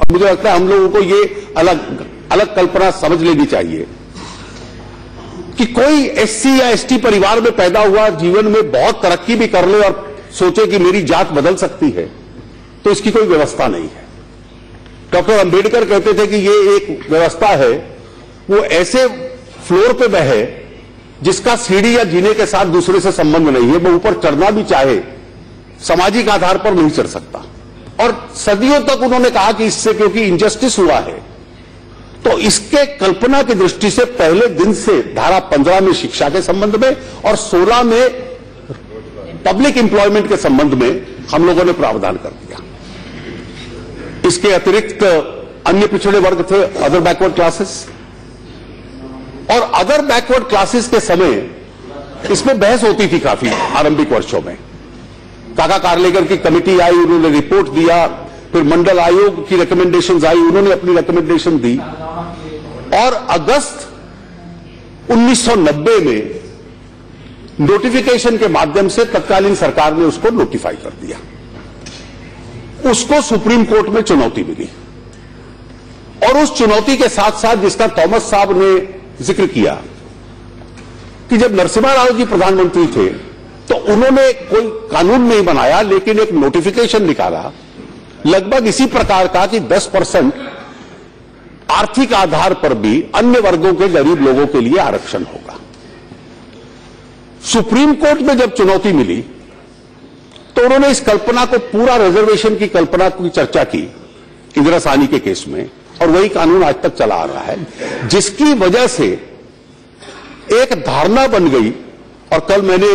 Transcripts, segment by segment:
मुझे लगता है हम लोगों को ये अलग अलग कल्पना समझ लेनी चाहिए कि कोई एससी या एसटी परिवार में पैदा हुआ जीवन में बहुत तरक्की भी कर ले और सोचे कि मेरी जात बदल सकती है, तो इसकी कोई व्यवस्था नहीं है। डॉक्टर अंबेडकर कहते थे कि ये एक व्यवस्था है, वो ऐसे फ्लोर पे बहे जिसका सीढ़ी या जीने के साथ दूसरे से संबंध नहीं है, वो ऊपर चढ़ना भी चाहे सामाजिक आधार पर नहीं चढ़ सकता। और सदियों तक उन्होंने कहा कि इससे क्योंकि इंजस्टिस हुआ है, तो इसके कल्पना की दृष्टि से पहले दिन से धारा 15 में शिक्षा के संबंध में और 16 में पब्लिक एम्प्लॉयमेंट के संबंध में हम लोगों ने प्रावधान कर दिया। इसके अतिरिक्त अन्य पिछड़े वर्ग थे, अदर बैकवर्ड क्लासेस, और अदर बैकवर्ड क्लासेस के समय इसमें बहस होती थी काफी आरंभिक वर्षों में। काका कार्लेकर की कमेटी आई, उन्होंने रिपोर्ट दिया, फिर मंडल आयोग की रिकमेंडेशंस आई, उन्होंने अपनी रिकमेंडेशन दी, और अगस्त 1990 में नोटिफिकेशन के माध्यम से तत्कालीन सरकार ने उसको नोटिफाई कर दिया। उसको सुप्रीम कोर्ट में चुनौती मिली, और उस चुनौती के साथ साथ जिसका थॉमस साहब ने जिक्र किया कि जब नरसिम्हा राव जी प्रधानमंत्री थे तो उन्होंने कोई कानून नहीं बनाया, लेकिन एक नोटिफिकेशन निकाला लगभग इसी प्रकार का कि 10% आर्थिक आधार पर भी अन्य वर्गों के गरीब लोगों के लिए आरक्षण होगा। सुप्रीम कोर्ट में जब चुनौती मिली तो उन्होंने इस कल्पना को, पूरा रिजर्वेशन की कल्पना की चर्चा की इंदिरा साहनी के केस में, और वही कानून आज तक चला आ रहा है, जिसकी वजह से एक धारणा बन गई। और कल मैंने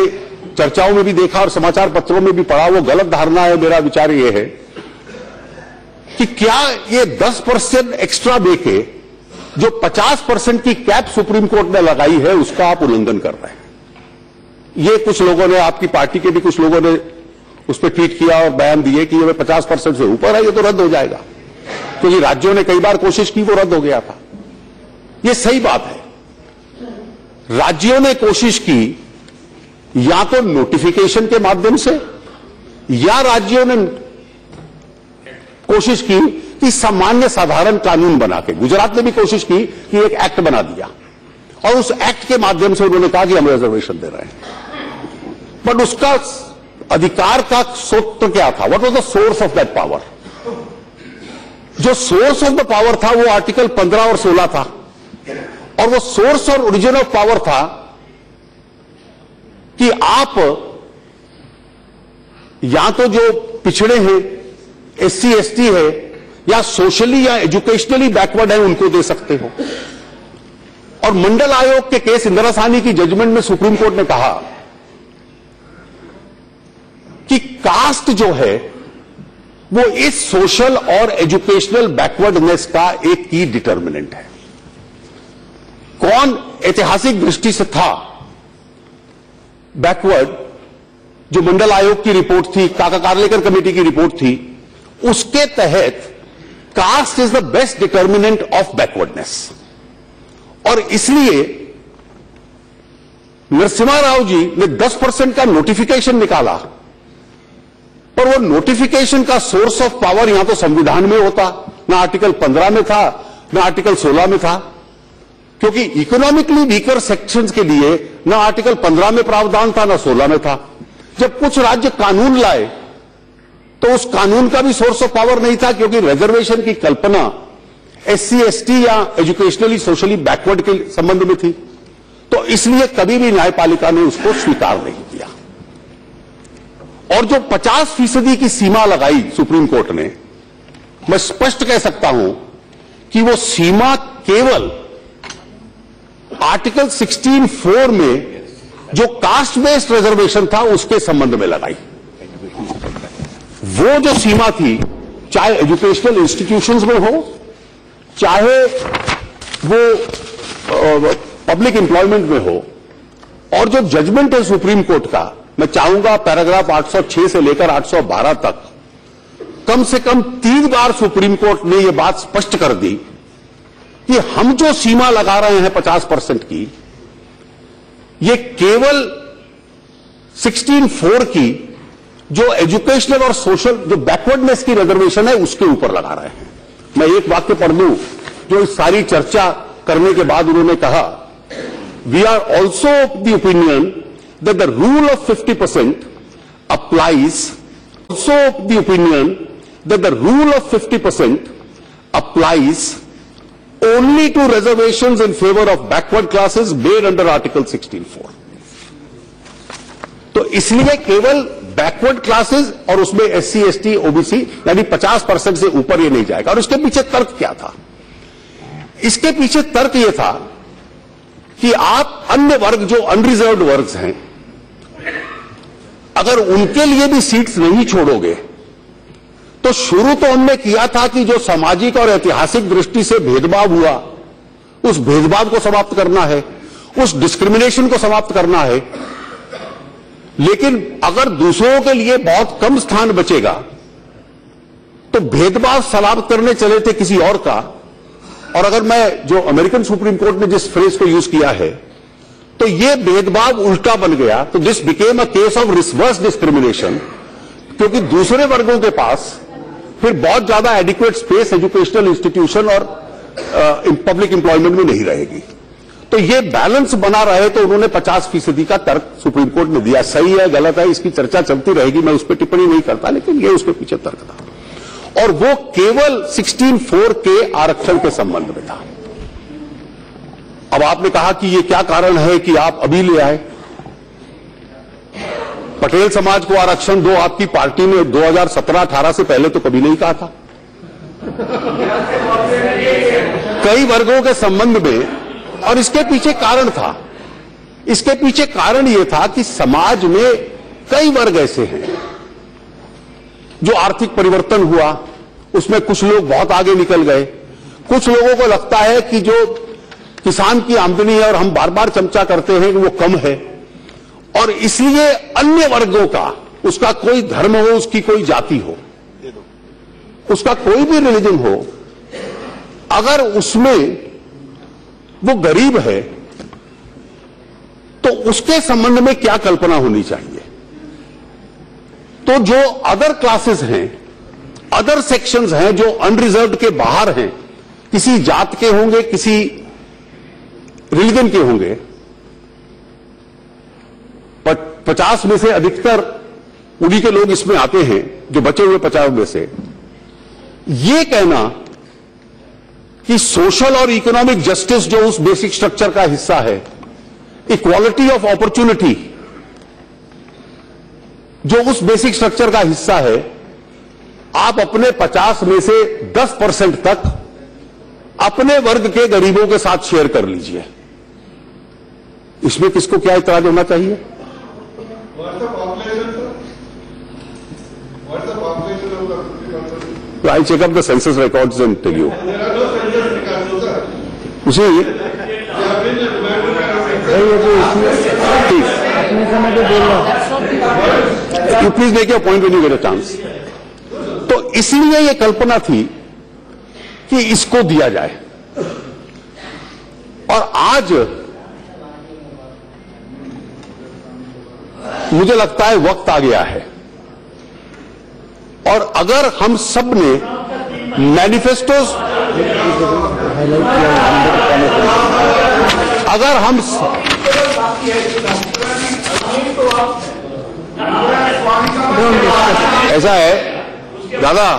चर्चाओं में भी देखा और समाचार पत्रों में भी पढ़ा, वो गलत धारणा है। मेरा विचार ये है कि क्या ये 10% एक्स्ट्रा देके जो 50% की कैप सुप्रीम कोर्ट ने लगाई है उसका आप उल्लंघन कर रहे हैं। ये कुछ लोगों ने, आपकी पार्टी के भी कुछ लोगों ने उस पर ट्वीट किया और बयान दिए कि ये 50% से ऊपर है, ये तो रद्द हो जाएगा, क्योंकि राज्यों ने कई बार कोशिश की, वो रद्द हो गया था। ये सही बात है, राज्यों ने कोशिश की या तो नोटिफिकेशन के माध्यम से, या राज्यों ने कोशिश की कि सामान्य साधारण कानून बना के, गुजरात ने भी कोशिश की कि एक एक्ट बना दिया, और उस एक्ट के माध्यम से उन्होंने कहा कि हम रिजर्वेशन दे रहे हैं। बट उसका अधिकार का स्रोत क्या था? What was the source of that power? जो सोर्स ऑफ द पावर था वो आर्टिकल 15 और 16 था, और वो सोर्स और ओरिजिन ऑफ पावर था कि आप या तो जो पिछड़े हैं, एससी एसटी है, या सोशली या एजुकेशनली बैकवर्ड है, उनको दे सकते हो। और मंडल आयोग के केस, इंदिरा साहनी की जजमेंट में सुप्रीम कोर्ट ने कहा कि कास्ट जो है वो इस सोशल और एजुकेशनल बैकवर्डनेस का एक की डिटर्मिनेंट है। कौन ऐतिहासिक दृष्टि से था बैकवर्ड? जो मंडल आयोग की रिपोर्ट थी, काका कार्लेकर कमेटी की रिपोर्ट थी, उसके तहत caste is the best determinant of backwardness. और इसलिए नरसिम्हा राव जी ने 10% का नोटिफिकेशन निकाला, पर वो नोटिफिकेशन का सोर्स ऑफ पावर यहां तो संविधान में होता, ना आर्टिकल 15 में था, ना आर्टिकल 16 में था, क्योंकि इकोनॉमिकली वीकर सेक्शंस के लिए ना आर्टिकल 15 में प्रावधान था, ना 16 में था। जब कुछ राज्य कानून लाए तो उस कानून का भी सोर्स ऑफ पावर नहीं था, क्योंकि रिजर्वेशन की कल्पना एससी एसटी या एजुकेशनली सोशली बैकवर्ड के संबंध में थी। तो इसलिए कभी भी न्यायपालिका ने उसको स्वीकार नहीं किया। और जो 50% की सीमा लगाई सुप्रीम कोर्ट ने, मैं स्पष्ट कह सकता हूं कि वो सीमा केवल आर्टिकल 16(4) में जो कास्ट बेस्ड रिजर्वेशन था उसके संबंध में लगाई। वो जो सीमा थी, चाहे एजुकेशनल इंस्टीट्यूशंस में हो, चाहे वो पब्लिक एम्प्लॉयमेंट में हो, और जो जजमेंट है सुप्रीम कोर्ट का, मैं चाहूंगा पैराग्राफ 806 से लेकर 812 तक कम से कम 3 बार सुप्रीम कोर्ट ने यह बात स्पष्ट कर दी कि हम जो सीमा लगा रहे हैं 50% की, ये केवल 16(4) की जो एजुकेशनल और सोशल जो बैकवर्डनेस की रिजर्वेशन है उसके ऊपर लगा रहे हैं। मैं एक वाक्य पढ़ दूं जो इस सारी चर्चा करने के बाद उन्होंने कहा, we are also of the opinion that the rule of 50% applies, also of the opinion that the rule of 50% applies only to reservations in favor of backward classes made under Article 16(4). तो इसलिए केवल backward classes और उसमें SC, ST, OBC यानी 50% से ऊपर ये नहीं जाएगा। और उसके पीछे तर्क क्या था? इसके पीछे तर्क ये था कि आप अन्य वर्ग जो अनरिजर्व्ड वर्ग हैं, अगर उनके लिए भी सीट्स नहीं छोड़ोगे तो शुरू तो हमने किया था कि जो सामाजिक और ऐतिहासिक दृष्टि से भेदभाव हुआ, उस भेदभाव को समाप्त करना है, उस डिस्क्रिमिनेशन को समाप्त करना है। लेकिन अगर दूसरों के लिए बहुत कम स्थान बचेगा तो भेदभाव समाप्त करने चले थे किसी और का। और अगर मैं जो अमेरिकन सुप्रीम कोर्ट ने जिस फ्रेज को यूज किया है, तो ये भेदभाव उल्टा बन गया। तो this became a case of reverse discrimination, क्योंकि दूसरे वर्गों के पास फिर बहुत ज्यादा एडिक्वेट स्पेस एजुकेशनल इंस्टीट्यूशन और पब्लिक एम्प्लॉयमेंट में नहीं रहेगी। तो ये बैलेंस बना रहे तो उन्होंने 50% का तर्क सुप्रीम कोर्ट ने दिया। सही है गलत है इसकी चर्चा चलती रहेगी, मैं उस पर टिप्पणी नहीं करता, लेकिन ये उसके पीछे तर्क था और वो केवल 16(4) के आरक्षण के संबंध में था। अब आपने कहा कि ये क्या कारण है कि आप अभी ले आए? पटेल समाज को आरक्षण दो, आपकी पार्टी ने 2017-18 से पहले तो कभी नहीं कहा था। कई वर्गों के संबंध में, और इसके पीछे कारण था, इसके पीछे कारण यह था कि समाज में कई वर्ग ऐसे हैं जो आर्थिक परिवर्तन हुआ, उसमें कुछ लोग बहुत आगे निकल गए। कुछ लोगों को लगता है कि जो किसान की आमदनी है और हम बार बार चमचा करते हैं कि वो कम है, और इसलिए अन्य वर्गों का, उसका कोई धर्म हो, उसकी कोई जाति हो, उसका कोई भी रिलीजन हो, अगर उसमें वो गरीब है तो उसके संबंध में क्या कल्पना होनी चाहिए। तो जो अदर क्लासेस हैं, अदर सेक्शंस हैं जो अनरिजर्व्ड के बाहर हैं, किसी जात के होंगे, किसी रिलीजन के होंगे, 50 में से अधिकतर उन्हीं के लोग इसमें आते हैं, जो बचे हुए 50 में से। ये कहना कि सोशल और इकोनॉमिक जस्टिस जो उस बेसिक स्ट्रक्चर का हिस्सा है, इक्वालिटी ऑफ अपॉर्चुनिटी जो उस बेसिक स्ट्रक्चर का हिस्सा है, आप अपने 50 में से 10% तक अपने वर्ग के गरीबों के साथ शेयर कर लीजिए। इसमें किसको क्या इतराज होना चाहिए? I'll check up the census records and tell you. उसी you please make your point when you get a chance. तो इसलिए ये कल्पना थी कि इसको दिया जाए, और आज मुझे लगता है वक्त आ गया है। और अगर हम सब ने मैनिफेस्टोस, अगर हम ऐसा है दादा,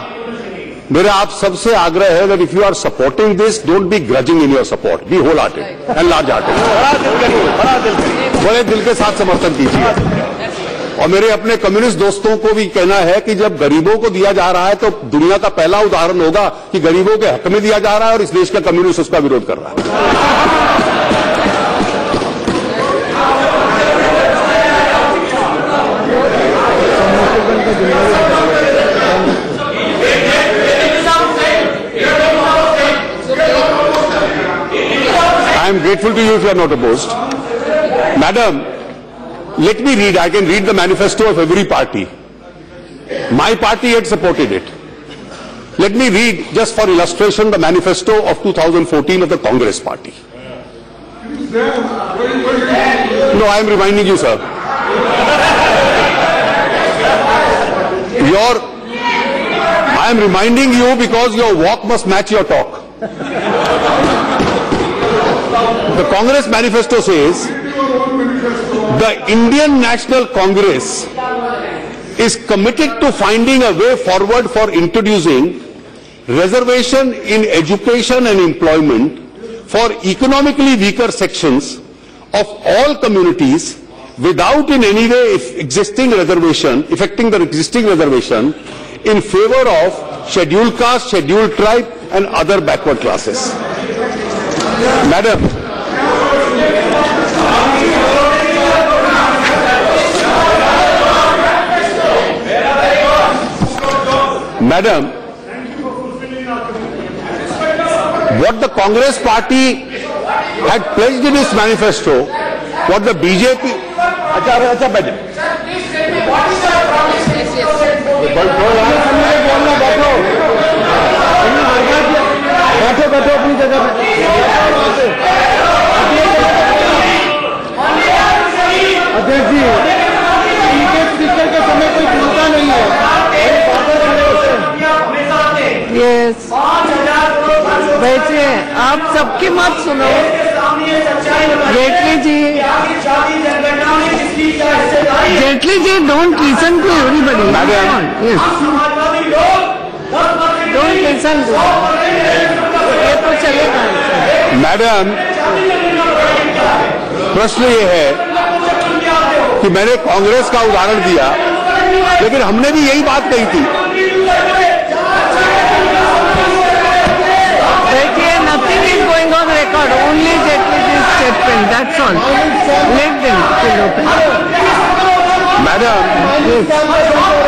मेरा आप सबसे आग्रह है that if you are supporting this, don't be grudging in your support, be wholehearted and large-hearted, बड़े दिल के साथ समर्थन कीजिए। और मेरे अपने कम्युनिस्ट दोस्तों को भी कहना है कि जब गरीबों को दिया जा रहा है तो दुनिया का पहला उदाहरण होगा कि गरीबों के हक में दिया जा रहा है और इस देश का कम्युनिस्ट उसका विरोध कर रहा है। I am grateful to you if you are not opposed. Madam, let me read. I can read the manifesto of every party. My party had supported it. Let me read, just for illustration, the manifesto of 2014 of the Congress Party. No, I am reminding you, sir. I am reminding you because your walk must match your talk. The Congress manifesto says, the Indian National Congress is committed to finding a way forward for introducing reservation in education and employment for economically weaker sections of all communities without in any way affecting the existing reservation in favor of scheduled caste, scheduled tribe and other backward classes. Madam, what the Congress party had pledged in its manifesto, what the BJP... अध्यक्ष जी, इनके speaker के समय कोई भूलता नहीं है। Yes, बैठिए, आप सबकी मत सुनो। Jaitley ji, don't listen to everybody. Don't listen to, ये तो चलेगा। मैडम, प्रश्न ये है कि मैंने कांग्रेस का उदाहरण दिया, लेकिन हमने भी यही बात कही थी। देखिए, nothing is going on record, only Jaitley's statement, that's all. Let them fill up.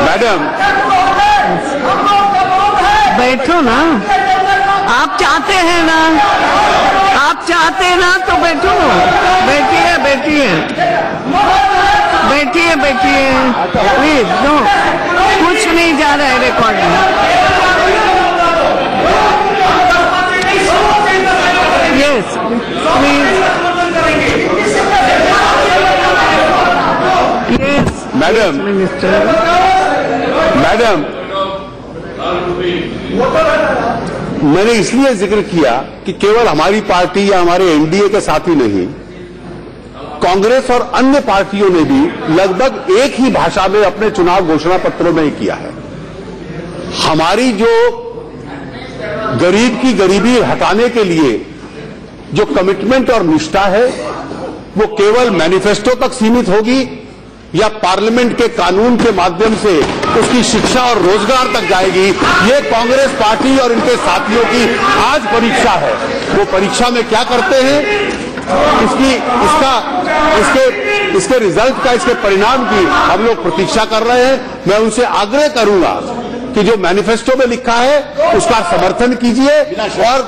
Madam, बैठो ना, आप चाहते हैं ना, तो बैठो। बैठिए, प्लीज। नो, कुछ नहीं जा रहा है रिकॉर्ड में। Yes, please. यस, मैडम, मैंने इसलिए जिक्र किया कि केवल हमारी पार्टी या हमारे एनडीए के साथ ही नहीं, कांग्रेस और अन्य पार्टियों ने भी लगभग एक ही भाषा में अपने चुनाव घोषणा पत्रों में किया है। हमारी जो गरीब की गरीबी हटाने के लिए जो कमिटमेंट और निष्ठा है, वो केवल मैनिफेस्टो तक सीमित होगी या पार्लियामेंट के कानून के माध्यम से उसकी शिक्षा और रोजगार तक जाएगी। ये कांग्रेस पार्टी और इनके साथियों की आज परीक्षा है। वो परीक्षा में क्या करते हैं, इसके रिजल्ट का, इसके परिणाम की हम लोग प्रतीक्षा कर रहे हैं। मैं उनसे आग्रह करूंगा कि जो मैनिफेस्टो में लिखा है उसका समर्थन कीजिए और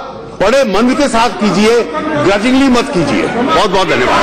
बड़े मन के साथ कीजिए, ग्रजिंगली मत कीजिए। बहुत बहुत धन्यवाद।